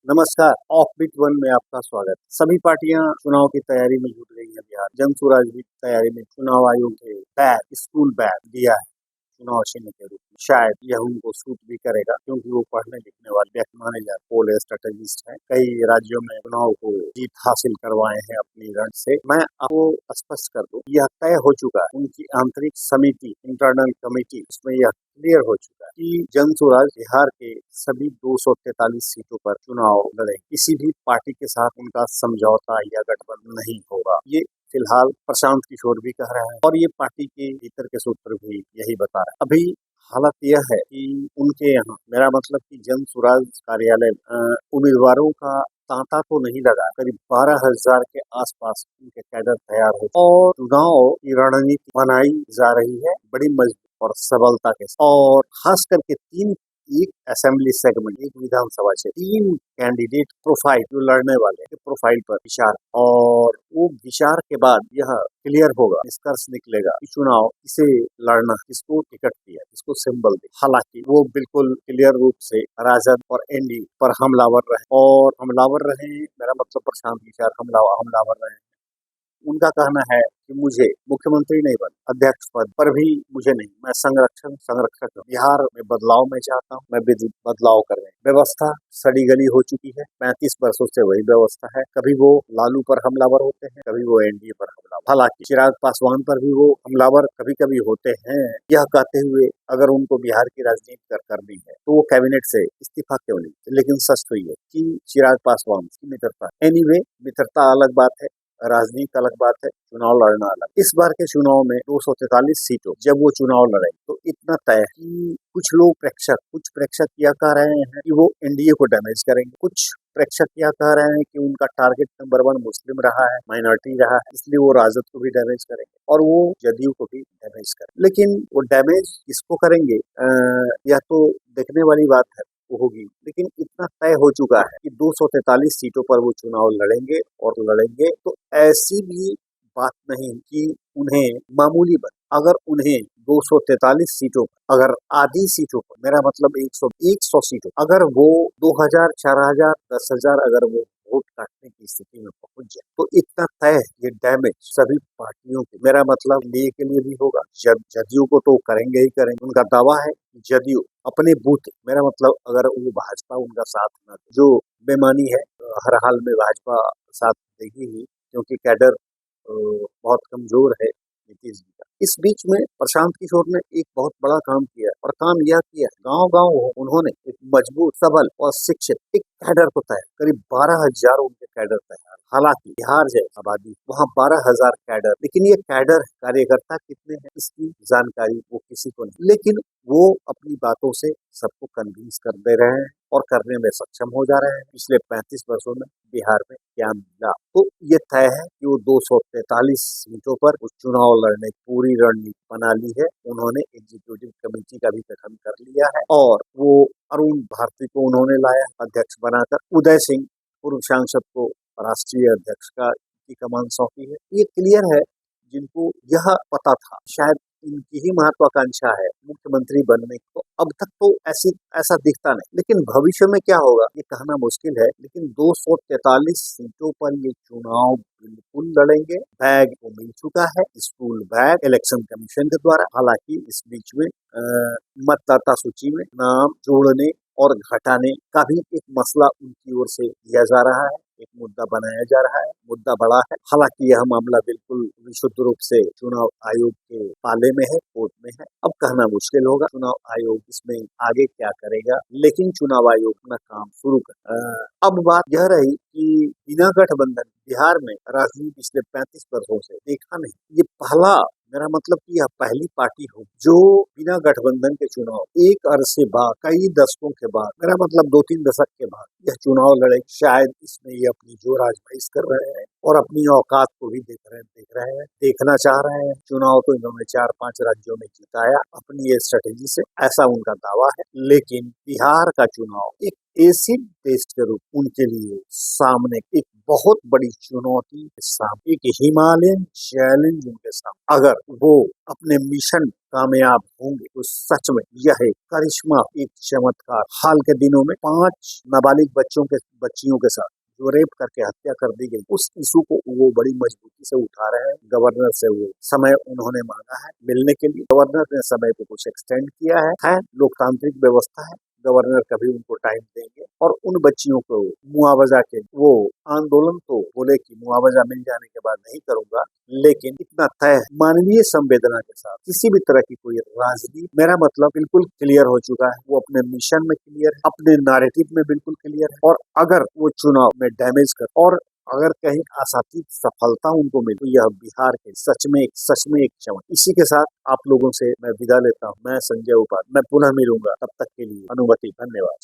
नमस्कार, off beat one में आपका स्वागत। सभी पार्टियां चुनाव की तैयारी में जुट गई हैं बिहार। जनसुराज भी तैयारी में। चुनाव आयोग ने बैग, स्कूल बैग दिया है चुनाव चिन्ह के रूप में। शायद यह उनको सूट भी करेगा क्योंकि वो पढ़ने लिखने वाले व्यक्ति माने जाते, पोल स्ट्रेटेजिस्ट हैं। कई राज्यों में चुनाव को जीत हासिल करवाए हैं अपनी रण से। मैं आपको स्पष्ट कर दूं, यह तय हो चुका है। उनकी आंतरिक समिति, इंटरनल कमेटी, उसमें यह क्लियर हो चुका है कि जनसुराज बिहार के सभी 243 सीटों पर चुनाव लड़े। किसी भी पार्टी के साथ उनका समझौता या गठबंधन नहीं होगा। ये फिलहाल प्रशांत किशोर भी कह रहे हैं और ये पार्टी के भीतर के सूत्र भी यही बता रहे हैं। अभी हालत यह है कि उनके यहाँ, मेरा मतलब कि जनसुराज कार्यालय उम्मीदवारों का तांता तो नहीं लगा। करीब 12,000 के आसपास उनके कैडर तैयार हो और चुनाव की रणनीति बनाई जा रही है बड़ी मजबूत और सबलता के साथ। और खास करके एक असेंबली सेगमेंट, एक विधानसभा से 3 कैंडिडेट प्रोफाइल जो लड़ने वाले हैं प्रोफाइल पर विचार, और वो विचार के बाद यह क्लियर होगा, निष्कर्ष निकलेगा कि चुनाव किसे लड़ना, किसको टिकट दिया, किसको सिंबल दिया। हालांकि वो बिल्कुल क्लियर रूप से राजद और एनडीए पर हमलावर रहे। मेरा मतलब प्रशांत किशोर हमलावर रहे। उनका कहना है कि मुझे मुख्यमंत्री नहीं बन, अध्यक्ष पद पर भी मुझे नहीं, मैं संरक्षक हूं। बिहार में बदलाव मैं चाहता हूं, मैं बदलाव कर रहे हैं। व्यवस्था सड़ी गली हो चुकी है, 35 वर्षों से वही व्यवस्था है। कभी वो लालू पर हमलावर होते हैं, कभी वो एनडीए पर हमलावर। हालांकि चिराग पासवान पर भी वो हमलावर कभी कभी होते हैं। यह कहते हुए अगर उनको बिहार की राजनीति करनी है तो वो कैबिनेट से इस्तीफा क्यों नहीं। लेकिन सच तो ये कि चिराग पासवान की मित्रता, एनीवे मित्रता अलग बात है, राजनीति अलग बात है, चुनाव लड़ना अलग। इस बार के चुनाव में 243 सीटों जब वो चुनाव लड़े तो इतना तय है कि कुछ प्रेक्षक यह कह रहे हैं कि वो एनडीए को डैमेज करेंगे। कुछ प्रेक्षक यह कह रहे हैं कि उनका टारगेट नंबर 1 मुस्लिम रहा है, माइनॉरिटी रहा है, इसलिए वो राजद को भी डैमेज करेंगे और वो जदयू को भी डैमेज करेंगे। लेकिन वो डैमेज किसको करेंगे, यह तो देखने वाली बात है, वो होगी। लेकिन इतना तय हो चुका है कि 243 सीटों पर वो चुनाव लड़ेंगे और लड़ेंगे। तो ऐसी भी बात नहीं कि उन्हें मामूली बन, अगर उन्हें 243 सीटों पर, अगर आधी सीटों पर, मेरा मतलब 100 सीटों, अगर वो 2,000, 4,000, 10,000 अगर वो वोट काटने की स्थिति में पहुंच जाए तो इतना तय है, ये डैमेज सभी पार्टियों के, मेरा मतलब एनडीए के लिए भी होगा। जदयू को तो करेंगे ही करेंगे। उनका दावा है जदयू अपने बूथ, मेरा मतलब अगर वो भाजपा उनका साथ न दे, जो बेमानी है, हर हाल में भाजपा साथ देगी ही क्योंकि कैडर बहुत कमजोर है नीतीश जी का। इस बीच में प्रशांत किशोर ने एक बहुत बड़ा काम किया और काम यह किया, गांव-गांव उन्होंने एक मजबूत, सबल और शिक्षित एक कैडर को तैयार, करीब 12,000 उनके कैडर तैयार। हालांकि बिहार जैसी आबादी, वहाँ 12,000 कैडर, लेकिन ये कैडर कार्यकर्ता कितने हैं इसकी जानकारी वो किसी को नहीं। लेकिन वो अपनी बातों से सबको कन्विंस कर दे रहे हैं और करने में सक्षम हो जा रहे हैं। पिछले 35 वर्षों में बिहार में क्या मिला, तो ये तय है कि वो 243 सीटों पर उस चुनाव लड़ने की पूरी रणनीति बना ली है। उन्होंने एग्जीक्यूटिव कमेटी का भी गठन कर लिया है और वो अरुण भारती को उन्होंने लाया अध्यक्ष बनाकर। उदय सिंह पूर्व सांसद को राष्ट्रीय अध्यक्ष का की कमान सौंपी है। ये क्लियर है, जिनको यह पता था, शायद इनकी ही महत्वाकांक्षा है मुख्यमंत्री बनने की, तो अब तक तो ऐसा दिखता नहीं। लेकिन भविष्य में क्या होगा ये कहना मुश्किल है। लेकिन 243 सीटों पर ये चुनाव बिल्कुल लड़ेंगे। बैग को मिल चुका है, स्कूल बैग, इलेक्शन कमीशन के द्वारा। हालांकि इस बीच में मतदाता सूची में नाम जोड़ने और घटाने का भी एक मसला उनकी ओर से दिया जा रहा है, एक मुद्दा बनाया जा रहा है। मुद्दा बड़ा है। हालांकि यह मामला बिल्कुल विशुद्ध रूप से चुनाव आयोग के पाले में है, कोर्ट में है। अब कहना मुश्किल होगा चुनाव आयोग इसमें आगे क्या करेगा, लेकिन चुनाव आयोग अपना काम शुरू कर। अब बात यह रही कि बिना गठबंधन बिहार में राजनीति पिछले 35 वर्षों से देखा नहीं। ये पहला, मेरा मतलब कि यह पहली पार्टी हो जो बिना गठबंधन के चुनाव एक अरसे बाद, कई दशकों के बाद, मेरा मतलब 2-3 दशक के बाद यह चुनाव लड़े। शायद इसमें ये अपनी जोर आजमाइश कर रहे हैं और अपनी औकात को भी देखना चाह रहे हैं। चुनाव तो इन्होंने 4-5 राज्यों में जिताया अपनी ये स्ट्रेटेजी से, ऐसा उनका दावा है। लेकिन बिहार का चुनाव एक एसिड टेस्ट के रूप उनके लिए सामने एक बहुत बड़ी चुनौती के सामने, एक हिमालयन चैलेंज उनके सामने। अगर वो अपने मिशन कामयाब होंगे तो सच में यह एक करिश्मा, एक चमत्कार। हाल के दिनों में 5 नाबालिग बच्चियों के साथ जो रेप करके हत्या कर दी गई, उस इशू को वो बड़ी मजबूती से उठा रहे हैं। गवर्नर से वो समय उन्होंने मांगा है मिलने के लिए। गवर्नर ने समय को कुछ एक्सटेंड किया है। लोकतांत्रिक व्यवस्था है, गवर्नर कभी उनको टाइम देंगे और उन बच्चियों को मुआवजा के वो आंदोलन तो बोले कि मुआवजा मिल जाने के बाद नहीं करूंगा, लेकिन इतना तय है, मानवीय संवेदना के साथ किसी भी तरह की कोई राजनीति, मेरा मतलब बिल्कुल क्लियर हो चुका है। वो अपने मिशन में क्लियर है, अपने नैरेटिव में बिल्कुल क्लियर है। और अगर वो चुनाव में डैमेज कर और अगर कहीं आशातीत सफलता उनको मिली तो यह बिहार के सच में एक चमक। इसी के साथ आप लोगों से मैं विदा लेता हूँ। मैं संजय उपाध्याय, मैं पुनः मिलूंगा, तब तक के लिए अनुमति, धन्यवाद।